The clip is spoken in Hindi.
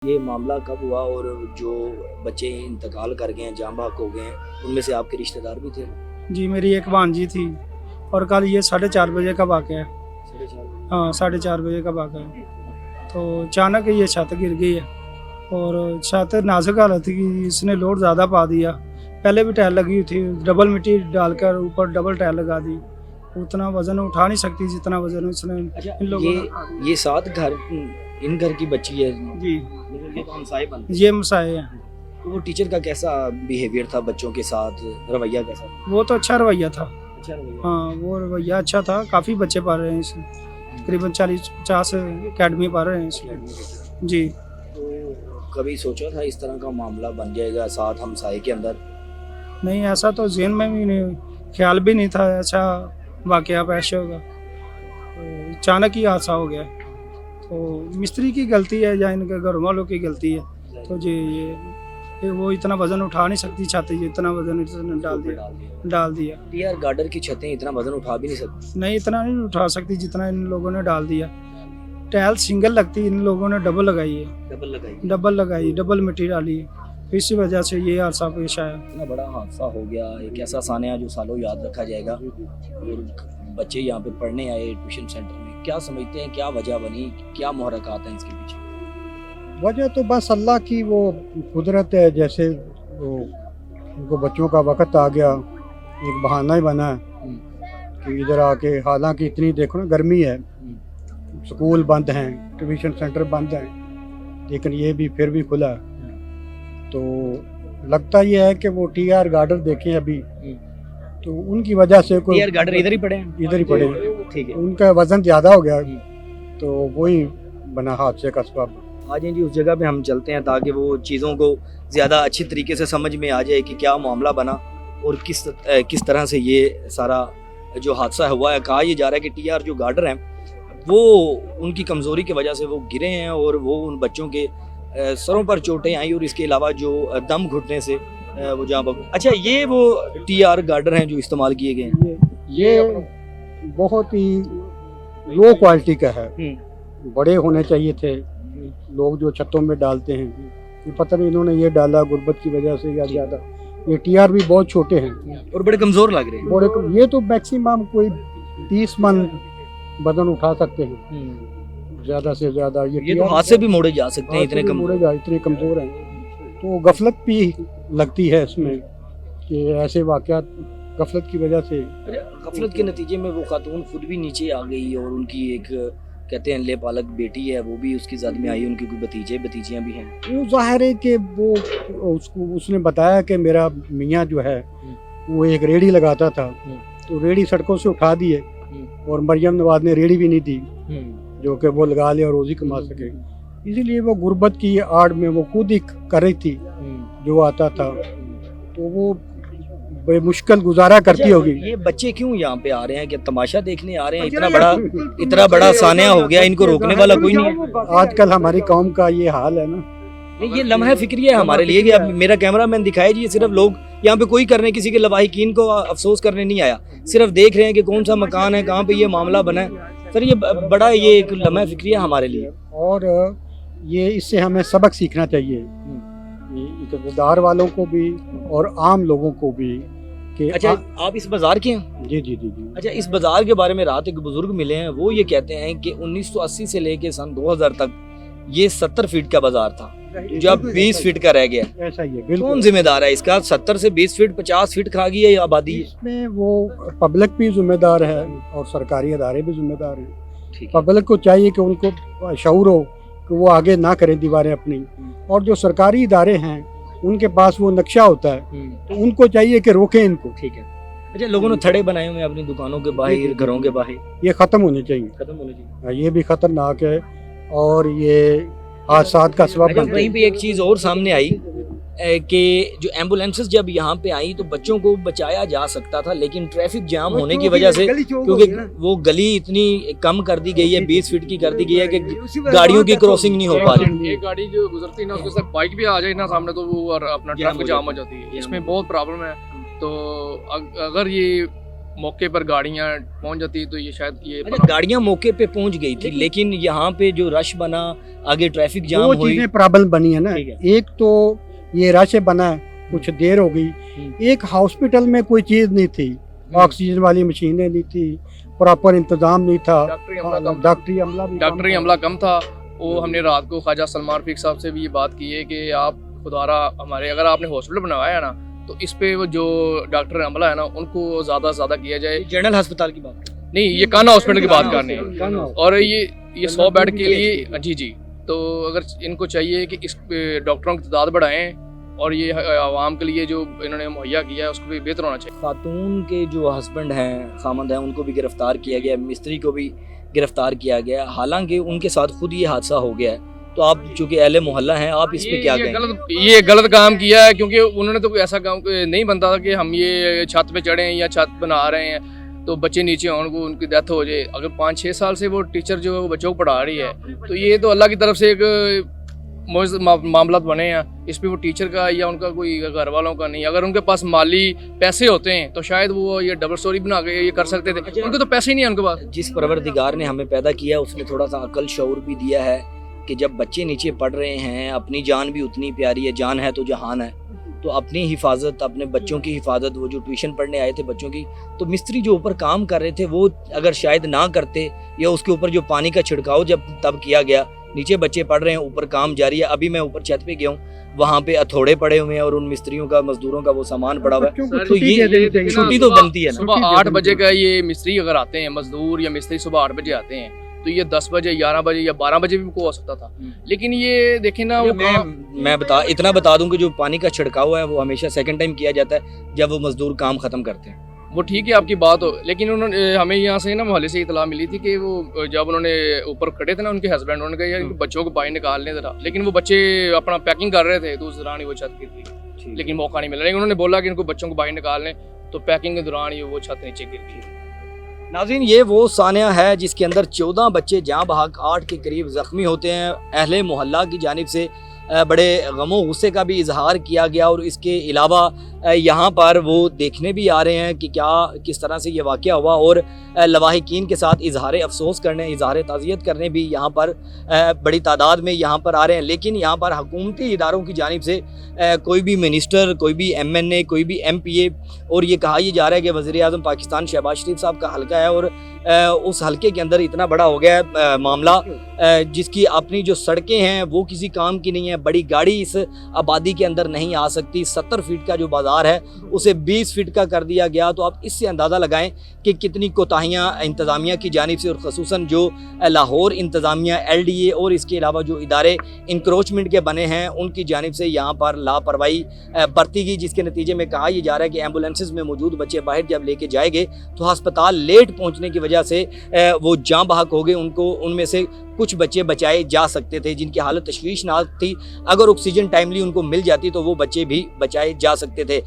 ये मामला कब हुआ और जो बच्चे इंतकाल कर गए हैं, जाँ बहक हो गए हैं, उनमें से आपके रिश्तेदार भी थे? जी मेरी एक भांजी थी और कल ये 4:30 बजे का वाक़या है। 4:30 हाँ 4:30 बजे का वाक़या है। तो अचानक ये छत गिर गई है और छत नाजुक हालत थी कि इसने लोड ज़्यादा पा दिया। पहले भी टाइल लगी हुई थी, डबल मिट्टी डालकर ऊपर डबल टाइल लगा दी। उतना वज़न उठा नहीं सकती जितना वज़न इसने इन लोगों ने। ये 7 घर इन घर की बच्ची है जी ये तो हमसाए बनते ये मसाए हैं। तो वो टीचर का कैसा बिहेवियर था बच्चों के साथ, रवैया कैसा था? वो तो अच्छा रवैया था। अच्छा रवैया। हाँ वो रवैया अच्छा था। काफ़ी बच्चे पढ़ रहे हैं इसमें, तकरीबन 40-50 अकेडमी पढ़ रहे हैं इसमें। जी तो कभी सोचा था इस तरह का मामला बन जाएगा 7 हमसाए के अंदर? नहीं ऐसा तो ज़हन में भी नहीं, ख्याल भी नहीं था ऐसा वाक़या पेश होगा। तो अचानक ही हादसा हो गया। तो मिस्त्री की गलती है या इनके घर वालों की गलती है। तो जी ये वो इतना वज़न उठा नहीं सकती छत, जितना वज़न इसने डाल दिया। टीआर गार्डर की छतें इतना वजन उठा भी नहीं सकती। नहीं इतना नहीं उठा सकती जितना इन लोगों ने डाल दिया। टाइल सिंगल लगती, इन लोगों ने डबल लगाई है। डबल मिट्टी डाली है। इसी वजह से ये हादसा पेश आया। इतना बड़ा हादसा हो गया, एक ऐसा सानिया जो सालों याद रखा जाएगा। और बच्चे यहाँ पे पढ़ने आए ट्यूशन सेंटर में, क्या समझते हैं क्या वजह बनी, क्या मुहर्रकात हैं इसके पीछे? वजह तो बस अल्लाह की वो कुदरत है। जैसे वो उनको बच्चों का वक़्त आ गया, एक बहाना ही बना है कि इधर आके, हालांकि इतनी देखो ना गर्मी है, स्कूल बंद हैं, ट्यूशन सेंटर बंद हैं, लेकिन ये भी फिर भी खुला है। तो लगता ये है कि वो टीआर गार्डर देखें अभी, तो उनकी वजह से कोई टीआर गार्डर इधर ही पड़े हैं? इधर ही पड़े, ठीक है। उनका वज़न ज़्यादा हो गया तो वही बना हादसे का सबब। आ जाएं जी उस जगह पे हम चलते हैं ताकि वो चीज़ों को ज़्यादा अच्छी तरीके से समझ में आ जाए कि क्या मामला बना और किस तरह से ये सारा जो हादसा हुआ है। कहा यह जा रहा है कि टीआर जो गार्डर हैं वो उनकी कमज़ोरी की वजह से वो गिरे हैं और वो उन बच्चों के सरों पर चोटें आई और इसके अलावा जो दम घुटने से वो जहाँ। अच्छा ये वो टीआर गार्डर हैं जो इस्तेमाल किए गए हैं? ये बहुत ही लो क्वालिटी का है, बड़े होने चाहिए थे। लोग जो छतों में डालते हैं, ये पता नहीं इन्होंने ये डाला गुर्बत की वजह से या ज़्यादा। ये टीआर भी बहुत छोटे हैं और बड़े कमज़ोर लग रहे हैं। ये तो मैक्सिमम कोई 30 मन वजन उठा सकते हैं ज़्यादा से ज़्यादा। ये तो हाथ से भी मोड़े जा सकते हैं, इतने कमज़ोर हैं। तो गफलत भी लगती है इसमें कि ऐसे वाक़यात गफलत की वजह से। गफलत के नतीजे में वो खातून खुद भी नीचे आ गई और उनकी एक कहते हैं ले पालक बेटी है, वो भी उसकी ज़द में आई, उनकी कोई भतीजियाँ भी हैं। वो ज़ाहिर है कि वो उसने बताया कि मेरा मियाँ जो है वो एक रेड़ी लगाता था, तो रेड़ी सड़कों से उठा दी है और मरियम नवाज ने रेड़ी भी नहीं दी जो कि वो लगा ले और रोज़ी कमा सके। इसीलिए वो गुर्बत की आड़ में वो खुद ही कर रही थी जो आता था, तो वो बड़े मुश्किल गुजारा करती होगी। ये बच्चे क्यों यहाँ पे आ रहे हैं? क्या तमाशा देखने आ रहे हैं? इतना बड़ा सानिया हो गया, इनको रोकने वाला कोई नहीं है। आजकल हमारी कौम का ये हाल है ना। ये लम्हा फिक्रिया है हमारे लिए कि अब मेरा कैमरामैन दिखाए जी, सिर्फ लोग यहाँ पे कोई करने, किसी के लवाहिकीन को अफसोस करने नहीं आया, सिर्फ देख रहे हैं कि कौन सा मकान है, कहाँ पे ये मामला बना है। सर ये बड़ा ये एक लम्हा फिक्रिया हमारे लिए, और ये इससे हमें सबक सीखना चाहिए, इक़्तिदार वालों को भी और आम लोगों को भी। कि अच्छा आप इस बाजार के हैं? जी जी जी जी। अच्छा इस बाजार के बारे में रात एक बुजुर्ग मिले हैं, वो ये कहते हैं कि 1980 से लेके सन 2000 तक ये 70 फीट का बाजार था जो अब 20 फीट का रह गया। ऐसा ही है, बिल्कुल। कौन जिम्मेदार है इसका? 70 से 20 फीट 50 फीट खा गई है आबादी। इसमें वो पब्लिक भी जिम्मेदार है और सरकारी अदारे भी जिम्मेदार हैं। पब्लिक को चाहिए कि उनको शऊर हो कि वो आगे ना करें दीवारें अपनी, और जो सरकारी इदारे हैं उनके पास वो नक्शा होता है तो उनको चाहिए कि रोकें इनको। ठीक है। अच्छा लोगों ने थड़े बनाए हुए अपनी दुकानों के बाहर, घरों के बाहर, ये ख़त्म होने चाहिए। ये भी ख़तरनाक है और ये हादसात का सबब। वहीं पे एक चीज़ और सामने आई कि जो एम्बुलेंसेस जब यहाँ पे आई तो बच्चों को बचाया जा सकता था, लेकिन ट्रैफिक जाम होने की वजह से, क्योंकि वो गली इतनी कम कर दी गई है, 20 फीट की कर दी गई है कि गाड़ियों की क्रॉसिंग नहीं हो पा रही। एक गाड़ी जो गुजरती है ना उसके साथ बाइक भी आ जाए ना सामने तो वो और अपना ट्रैफिक जाम हो जाती है। इसमें बहुत प्रॉब्लम है। तो अगर ये मौके पर गाड़ियां पहुंच जाती तो ये शायद ये अच्छा, गाड़ियां मौके पे पहुंच गई थी, लेकिन यहाँ पे जो रश बना, आगे ट्रैफिक जाम दो हुई। चीजें प्रॉब्लम बनी है ना, ठीक है। एक तो ये रश बना है, कुछ देर हो गई, एक हॉस्पिटल में कोई चीज नहीं थी, ऑक्सीजन वाली मशीनें नहीं थी, प्रॉपर इंतजाम नहीं था, डॉक्टरी अमला कम था। वो हमने रात को ख्वाजा सलमान रफीक साहब से भी ये बात की है कि आप खुदारा हमारे अगर आपने हॉस्पिटल बनवाया है ना तो इस पे वो जो डॉक्टर अमला है ना उनको ज़्यादा से ज़्यादा किया जाए। जनरल अस्पताल की बात नहीं, ये कान्हा हॉस्पिटल की बात करनी है और ये 100 बेड के लिए जी। तो अगर इनको चाहिए कि इस डॉक्टरों की तादाद बढ़ाएं और ये आवाम के लिए जो इन्होंने मुहैया किया है उसको भी बेहतर होना चाहिए। खातून के जो हस्बैंड हैं, खामंद हैं, उनको भी गिरफ्तार किया गया, मिस्त्री को भी गिरफ्तार किया गया, हालांकि उनके साथ खुद ये हादसा हो गया है। तो आप चूंकि अहले मोहल्ला हैं, आप इस पे क्या कहेंगे? ये गलत काम किया है, क्योंकि उन्होंने तो कोई ऐसा काम नहीं बनता था कि हम ये छत पे चढ़े या छत बना रहे हैं तो बच्चे नीचे हों, उनको उनकी डेथ हो जाए। अगर 5-6 साल से वो टीचर जो है वो बच्चों को पढ़ा रही है तो ये तो अल्लाह की तरफ से एक मामला बने हैं। इस पे वो टीचर का या उनका कोई घर वालों का नहीं। अगर उनके पास माली पैसे होते हैं तो शायद वो ये डबल स्टोरी बना के ये कर सकते थे, उनको तो पैसे ही नहीं है उनके पास। जिस परवरदिगार ने हमें पैदा किया उसने थोड़ा सा अकल शऊर भी दिया है कि जब बच्चे नीचे पढ़ रहे हैं, अपनी जान भी उतनी प्यारी है, जान है तो जहान है, तो अपनी हिफाजत, अपने बच्चों की हिफाजत, वो जो ट्यूशन पढ़ने आए थे बच्चों की, तो मिस्त्री जो ऊपर काम कर रहे थे वो अगर शायद ना करते या उसके ऊपर जो पानी का छिड़काव जब तब किया गया, नीचे बच्चे पढ़ रहे हैं, ऊपर काम जारी है। अभी मैं ऊपर छत पे गया हूँ, वहाँ पे हथौड़े पड़े हुए हैं और उन मिस्त्रियों का, मजदूरों का वो सामान पड़ा हुआ है। तो ये छुट्टी तो बनती है ना। सुबह 8 बजे का ये मिस्त्री अगर आते हैं, मजदूर या मिस्त्री सुबह 8 बजे आते हैं तो ये 10 बजे, 11 बजे या 12 बजे भी को हो सकता था। लेकिन ये देखें ना, वो मैं इतना बता दूं कि जो पानी का छिड़काव है वो हमेशा सेकंड टाइम किया जाता है जब वो मजदूर काम खत्म करते हैं। वो ठीक है आपकी बात हो, लेकिन उन्होंने हमें यहाँ से ना मोहल्ले से इतला मिली थी कि वो जब उन्होंने ऊपर खड़े थे ना उनके हस्बैंड, उन्होंने कहा यार बच्चों को बाहर निकालने जरा, लेकिन वो बच्चे अपना पैकिंग कर रहे थे तो उस दौरान ही वो छत गिर गई, लेकिन मौका नहीं मिला। लेकिन उन्होंने बोला कि इनको बच्चों को बाहर निकाल लें, तो पैकिंग के दौरान ही वो छत नीचे गिर गई। नाज़रीन, ये वो सानिया है जिसके अंदर 14 बच्चे जहाँ बहक 8 के करीब ज़ख्मी होते हैं। अहले मोहल्ला की जानिब से बड़े गमो गुस्से का भी इजहार किया गया और इसके अलावा यहाँ पर वो देखने भी आ रहे हैं कि किस तरह से ये वाक़या हुआ और लवाहिकीन के साथ इजहार अफसोस करने, इजहार ताज़ियत करने भी यहाँ पर बड़ी तादाद में यहाँ पर आ रहे हैं। लेकिन यहाँ पर हुकूमती इदारों की जानिब से कोई भी मिनिस्टर, कोई भी MNA, कोई भी MPA, और ये कहा जा रहा है कि वज़ीर-ए-आज़म पाकिस्तान शहबाज शरीफ साहब का हल्का है और उस हल्के के अंदर इतना बड़ा हो गया है मामला, जिसकी अपनी जो सड़कें हैं वो किसी काम की नहीं है। बड़ी गाड़ी इस आबादी के अंदर नहीं आ सकती। 70 फीट का जो बाज़ार है उसे 20 फीट का कर दिया गया। तो आप इससे अंदाज़ा लगाएं कि कितनी कोताहियाँ इंतज़ामिया की जानिब से और ख़ुसूसन जो लाहौर इंतज़ामिया, LDA और इसके अलावा जो इदारे इंक्रोचमेंट के बने हैं उनकी जानिब से यहाँ पर लापरवाही बरती गई, जिसके नतीजे में कहा यह जा रहा है कि एम्बुलेंसेज में मौजूद बच्चे बाहर जब लेके जाएंगे तो अस्पताल लेट पहुँचने की वजह से वो जाँ बहक हो गए। उनमें से कुछ बच्चे बचाए जा सकते थे जिनकी हालत तशवीशनाक थी। अगर ऑक्सीजन टाइमली उनको मिल जाती तो वो बच्चे भी बचाए जा सकते थे।